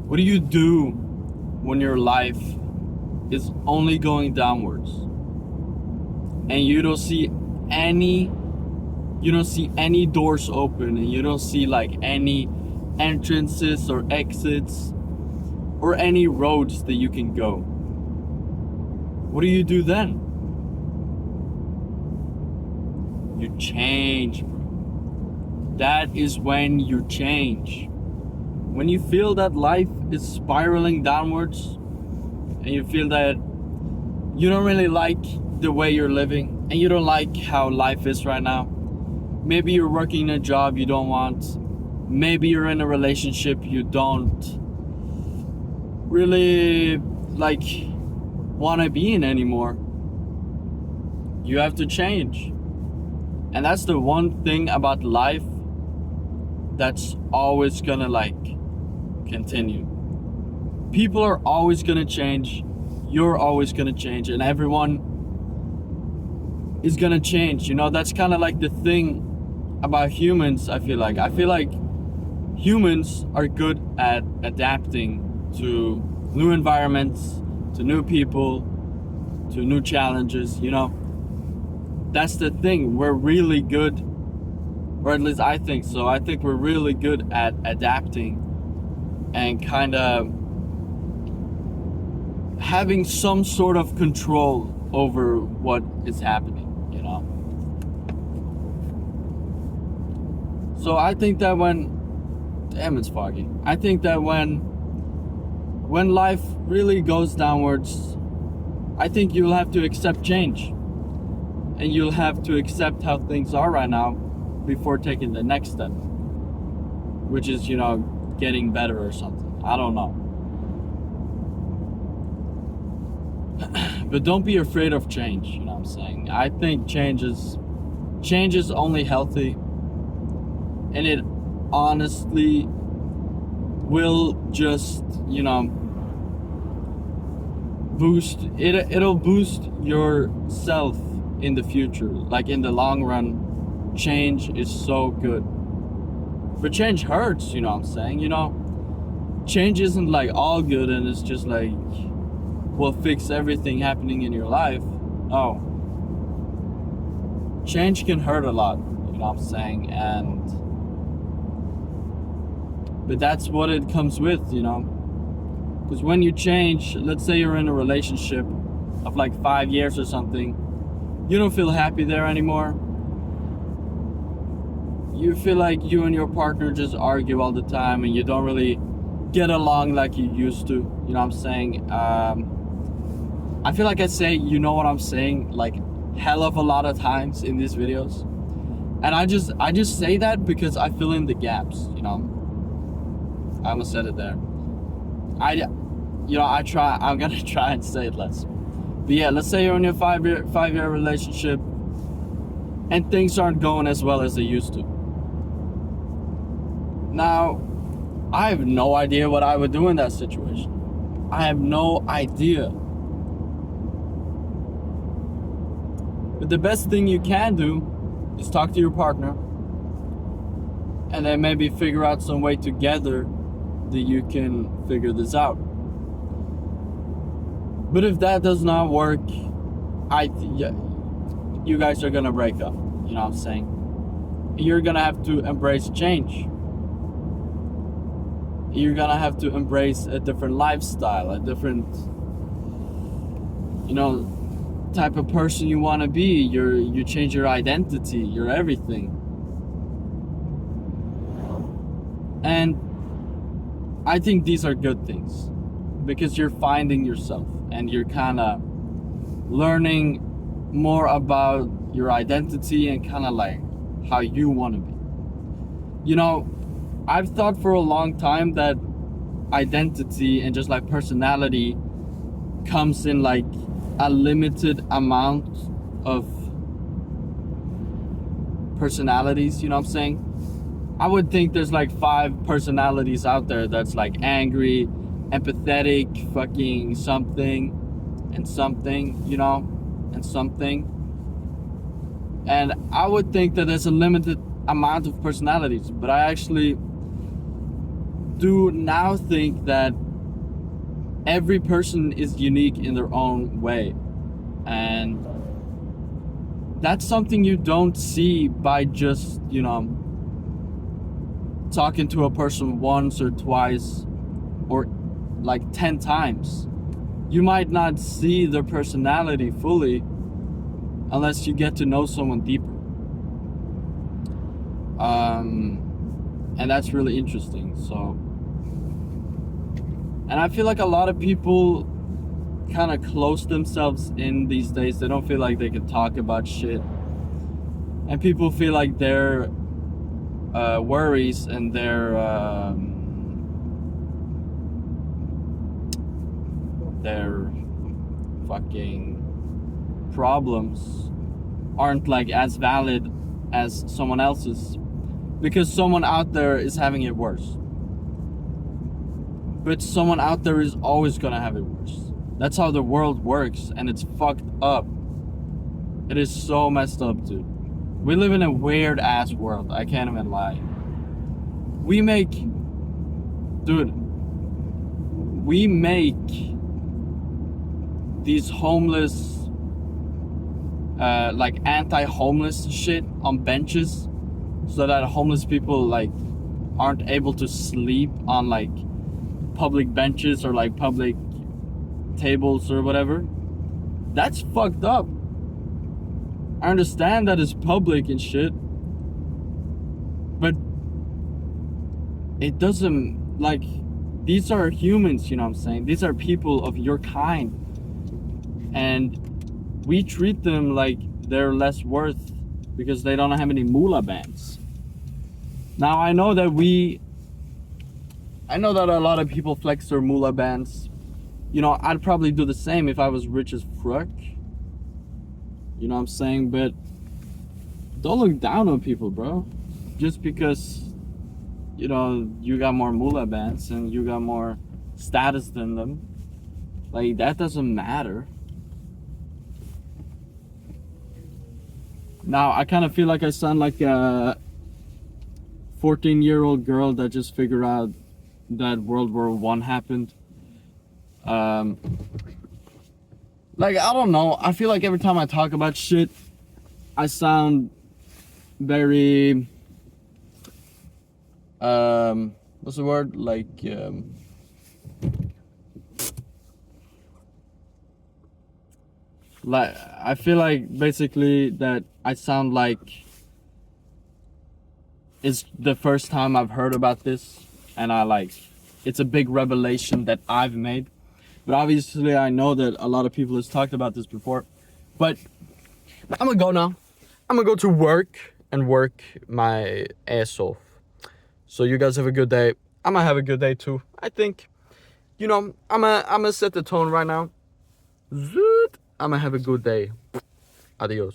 What do you do when your life is only going downwards and you don't see any doors open, and you don't see like any entrances or exits or any roads that you can go? What do you do then? You change, bro. That is when you change. When you feel that life is spiraling downwards and you feel that you don't really like the way you're living and you don't like how life is right now. Maybe you're working a job you don't want. Maybe you're in a relationship you don't really like want to be in anymore. You have to change. And that's the one thing about life that's always gonna like continue. People are always gonna change. You're always gonna change, and everyone is gonna change. You know, that's kind of like the thing about humans. I feel like humans are good at adapting to new environments, to new people, to new challenges. You know, that's the thing. We're really good, or at least I think so. I think we're really good at adapting and kind of having some sort of control over what is happening, you know? So I think that damn, it's foggy. I think that when life really goes downwards, I think you'll have to accept change. And you'll have to accept how things are right now before taking the next step, which is, you know, getting better or something. I don't know. But don't be afraid of change, you know what I'm saying? I think change is only healthy, and it honestly will just, you know, it'll boost yourself in the future. Like in the long run, change is so good. But change hurts, you know what I'm saying? You know, change isn't like all good and it's just like will fix everything happening in your life. Oh, change can hurt a lot, you know what I'm saying? But that's what it comes with, you know? Because when you change, let's say you're in a relationship of like 5 years or something, you don't feel happy there anymore. You feel like you and your partner just argue all the time and you don't really get along like you used to, you know what I'm saying? I feel like I say, you know what I'm saying, like hell of a lot of times in these videos. And I just say that because I fill in the gaps, you know? I almost said it there. I'm gonna try and say it less. But yeah, let's say you're in a five-year relationship and things aren't going as well as they used to. Now, I have no idea what I would do in that situation. I have no idea. But the best thing you can do is talk to your partner and then maybe figure out some way together that you can figure this out. But if that does not work, you guys are gonna break up, you know what I'm saying? You're gonna have to embrace change. You're gonna have to embrace a different lifestyle, a different, you know, type of person you want to be. You change your identity, your everything. And I think these are good things because you're finding yourself and you're kind of learning more about your identity and kind of like how you want to be. You know, I've thought for a long time that identity and just like personality comes in like a limited amount of personalities, you know what I'm saying? I would think there's like 5 personalities out there that's like angry, empathetic, fucking something, and something, you know, and something. And I would think that there's a limited amount of personalities, but I actually do now think that every person is unique in their own way, and that's something you don't see by just, you know, talking to a person once or twice or like 10 times. You might not see their personality fully unless you get to know someone deeper. And that's really interesting. So, and I feel like a lot of people kind of close themselves in these days. They don't feel like they can talk about shit, and people feel like their worries and their fucking problems aren't like as valid as someone else's, because someone out there is having it worse. But someone out there is always gonna have it worse. That's how the world works, and it's fucked up. It is so messed up, dude. We live in a weird ass world. I can't even lie. We make these homeless, like anti-homeless shit on benches, so that homeless people like aren't able to sleep on like public benches or like public tables or whatever. That's fucked up. I understand that it's public and shit, but it doesn't, like, these are humans, you know what I'm saying? These are people of your kind, and we treat them like they're less worth because they don't have any moolah bands. Now I know that a lot of people flex their moolah bands. You know, I'd probably do the same if I was rich as fuck. You know what I'm saying? But don't look down on people, bro. Just because, you know, you got more moolah bands and you got more status than them. Like, that doesn't matter. Now, I kind of feel like I sound like a 14-year-old girl that just figured out that World War I happened. Like, I don't know. I feel like every time I talk about shit, I sound very, what's the word? Like, I feel like basically that I sound like it's the first time I've heard about this, and it's a big revelation that I've made. But obviously I know that a lot of people has talked about this before. But I'm gonna go now. I'm gonna go to work and work my ass off. So you guys have a good day. I'm gonna have a good day too. I think, you know, I'm gonna set the tone right now. I'm gonna have a good day. Adios.